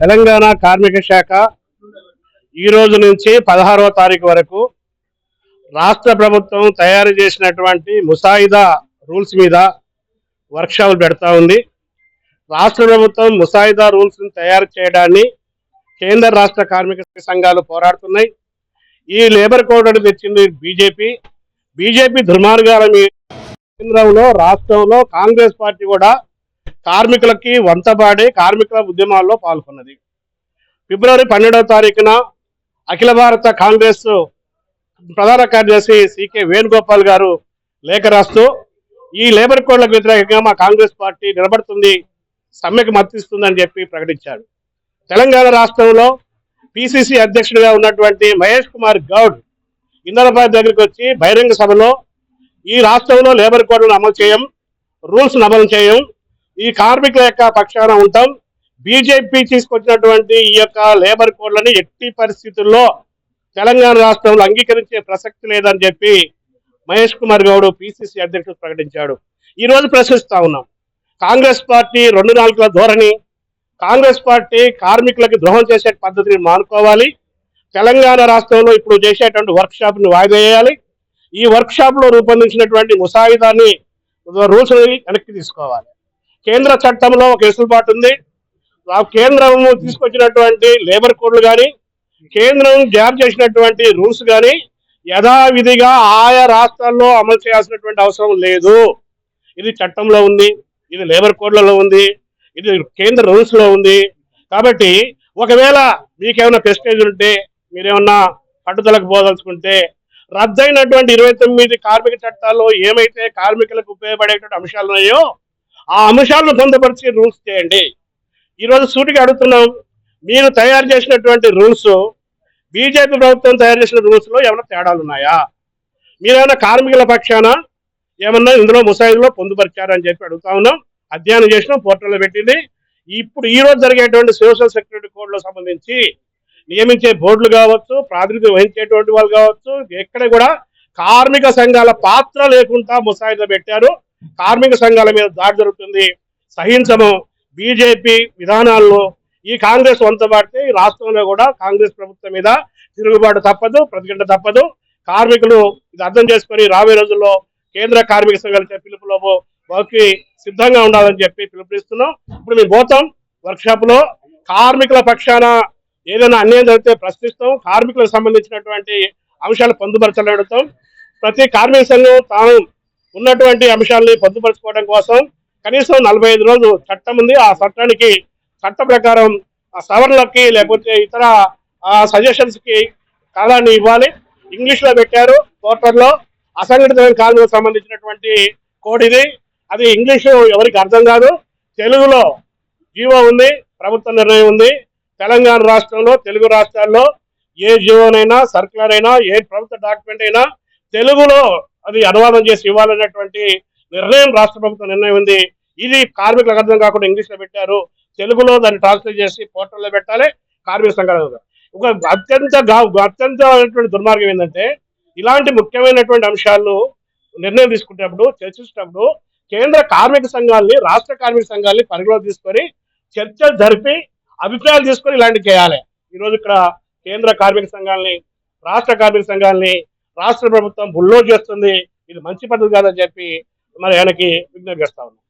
తెలంగాణ కార్మిక శాఖ ఈ రోజు నుంచి 16వ తారీఖు వరకు రాష్ట్ర ప్రభుత్వం తయారు చేసినటువంటి ముసాయిదా రూల్స్ మీద వర్క్షాప్ పెడతా ఉంది. రాష్ట్ర ప్రభుత్వం ముసాయిదా రూల్స్ తయారు చేయడాన్ని కేంద్ర రాష్ట్ర కార్మిక సంఘాలు పోరాడుతున్నాయి. ఈ లేబర్ కోడ్ అని తెచ్చింది బీజేపీ దుర్మార్గాల మీద కేంద్రంలో రాష్ట్రంలో కాంగ్రెస్ పార్టీ కూడా కార్మికులకి వంతబాడి కార్మికుల ఉద్యమాల్లో పాల్గొన్నది. ఫిబ్రవరి 12వ తారీఖున అఖిల భారత కాంగ్రెస్ ప్రధాన కార్యదర్శి సికే వేణుగోపాల్ గారు లేఖ రాస్తూ ఈ లేబర్ కోడ్లకు వ్యతిరేకంగా మా కాంగ్రెస్ పార్టీ నిలబడుతుంది, సమ్మెకు మద్దతిస్తుందని చెప్పి ప్రకటించాడు. తెలంగాణ రాష్ట్రంలో పిసిసి అధ్యక్షుడిగా ఉన్నటువంటి మహేష్ కుమార్ గౌడ్ ఇందరాబాద్ దగ్గరికి వచ్చి బహిరంగ సభలో ఈ రాష్ట్రంలో లేబర్ కోడ్లను అమలు చేయం, రూల్స్ అమలు చేయం, ఈ కార్మికుల యొక్క పక్షాన ఉంటాం, బీజేపీ తీసుకొచ్చినటువంటి ఈ యొక్క లేబర్ కోడ్లని ఎట్టి పరిస్థితుల్లో తెలంగాణ రాష్ట్రంలో అంగీకరించే ప్రసక్తి లేదని చెప్పి మహేష్ కుమార్ గౌడ్ పిసిసి అధ్యక్షుడు ప్రకటించాడు. ఈ రోజు ప్రశ్నిస్తా ఉన్నాం, కాంగ్రెస్ పార్టీ 2 నాలుగుల ధోరణి, కాంగ్రెస్ పార్టీ కార్మికులకు ద్రోహం చేసే పద్ధతిని మానుకోవాలి. తెలంగాణ రాష్ట్రంలో ఇప్పుడు చేసేటువంటి వర్క్ ని వాయిదా వేయాలి. ఈ వర్క్ లో రూపొందించినటువంటి ముసాయిదాన్ని రూల్స్ వెనక్కి తీసుకోవాలి. కేంద్ర చట్టంలో ఒక వెసులుబాటు ఉంది. కేంద్రం తీసుకొచ్చినటువంటి లేబర్ కోడ్లు కానీ కేంద్రం జారీ చేసినటువంటి రూల్స్ కానీ యథావిధిగా ఆయా రాష్ట్రాల్లో అమలు చేయాల్సినటువంటి అవసరం లేదు. ఇది చట్టంలో ఉంది, ఇది లేబర్ కోడ్లలో ఉంది, ఇది కేంద్ర రూల్స్ లో ఉంది. కాబట్టి ఒకవేళ మీకేమైనా ప్రెస్టేజ్ ఉంటే, మీరేమన్నా పట్టుదలకు పోదలుచుకుంటే రద్దయినటువంటి 29 కార్మిక చట్టాల్లో ఏమైతే కార్మికులకు ఉపయోగపడేటువంటి అంశాలు ఉన్నాయో ఆ అంశాలను పొందుపరిచి రూల్స్ చేయండి. ఈరోజు సూటిగా అడుగుతున్నాం, మీరు తయారు చేసినటువంటి రూల్స్ బీజేపీ ప్రభుత్వం తయారు చేసిన రూల్స్ లో ఏమైనా తేడాలు ఉన్నాయా? మీరేమైనా కార్మికుల పక్షాన ఏమన్నా ఇందులో ముసాయిదాలో పొందుపరిచారని చెప్పి అడుగుతా ఉన్నాం. అధ్యయనం చేసినాం, పోర్టల్లో పెట్టింది. ఇప్పుడు ఈ రోజు జరిగేటువంటి సోషల్ సెక్యూరిటీ కోడ్ లో సంబంధించి నియమించే బోర్డులు కావచ్చు, ప్రాతినిధ్యం వహించేటువంటి వాళ్ళు కావచ్చు, ఎక్కడ కూడా కార్మిక సంఘాల పాత్ర లేకుండా ముసాయిదా పెట్టారు. కార్మిక సంఘాల మీద దాడి జరుగుతుంది, సహించము. బీజేపీ విధానాల్లో ఈ కాంగ్రెస్ వంతబాడితే ఈ రాష్ట్రంలో కూడా కాంగ్రెస్ ప్రభుత్వం మీద తిరుగుబాటు తప్పదు, ప్రతిఘటన తప్పదు. కార్మికులు ఇది అర్థం చేసుకొని రాబోయే రోజుల్లో కేంద్ర కార్మిక సంఘాల పిలుపులో వారికి సిద్ధంగా ఉండాలని చెప్పి పిలుపునిస్తున్నాం. ఇప్పుడు మేము పోతాం వర్క్షాప్ లో, కార్మికుల పక్షాన ఏదైనా అన్యాయం జరిగితే ప్రశ్నిస్తాం, కార్మికులకు సంబంధించినటువంటి అంశాలు పొందుపరచాలని అడుగుతాం. ప్రతి కార్మిక సంఘం తాను ఉన్నటువంటి అంశాలని పొందుపరచుకోవడం కోసం కనీసం 45 రోజులు చట్టం ఉంది. ఆ చట్టానికి చట్ట ప్రకారం ఆ సవరణలకి లేకపోతే ఇతర సజెషన్స్ కి కాలాన్ని ఇవ్వాలి. ఇంగ్లీష్ లో పెట్టారు పోర్టల్లో. అసంఘటిత కార్మికులకు సంబంధించినటువంటి కోడ్ ఇది. అది ఇంగ్లీషు ఎవరికి అర్థం కాదు. తెలుగులో జీవో ఉంది, ప్రభుత్వ నిర్ణయం ఉంది. తెలంగాణ రాష్ట్రంలో తెలుగు రాష్ట్రాల్లో ఏ జీవోనైనా సర్క్యులర్ అయినా ఏ ప్రభుత్వ డాక్యుమెంట్ అయినా తెలుగులో అది అనువాదం చేసి ఇవ్వాలనేటువంటి నిర్ణయం రాష్ట్ర ప్రభుత్వ నిర్ణయం ఉంది. ఇది కార్మికులకు అర్థం కాకుండా ఇంగ్లీష్ లో పెట్టారు. తెలుగులో దాన్ని ట్రాన్స్లేట్ చేసి పోర్టల్లో పెట్టాలి. కార్మిక సంఘాలు ఒక అత్యంత దుర్మార్గం ఏంటంటే, ఇలాంటి ముఖ్యమైనటువంటి అంశాలు నిర్ణయం తీసుకునేటప్పుడు, చర్చించేటప్పుడు కేంద్ర కార్మిక సంఘాలని రాష్ట్ర కార్మిక సంఘాలని పరిగణలోకి తీసుకొని చర్చలు జరిపి అభిప్రాయాలు తీసుకొని ఇలాంటివి చేయాలి. ఈరోజు ఇక్కడ కేంద్ర కార్మిక సంఘాలని రాష్ట్ర కార్మిక సంఘాలని రాష్ట్ర ప్రభుత్వం బుల్డోజ్ చేస్తుంది. ఇది మంచి పద్ధతి కాదని చెప్పి మరి ఆయనకి విజ్ఞప్తి చేస్తా ఉన్నాం.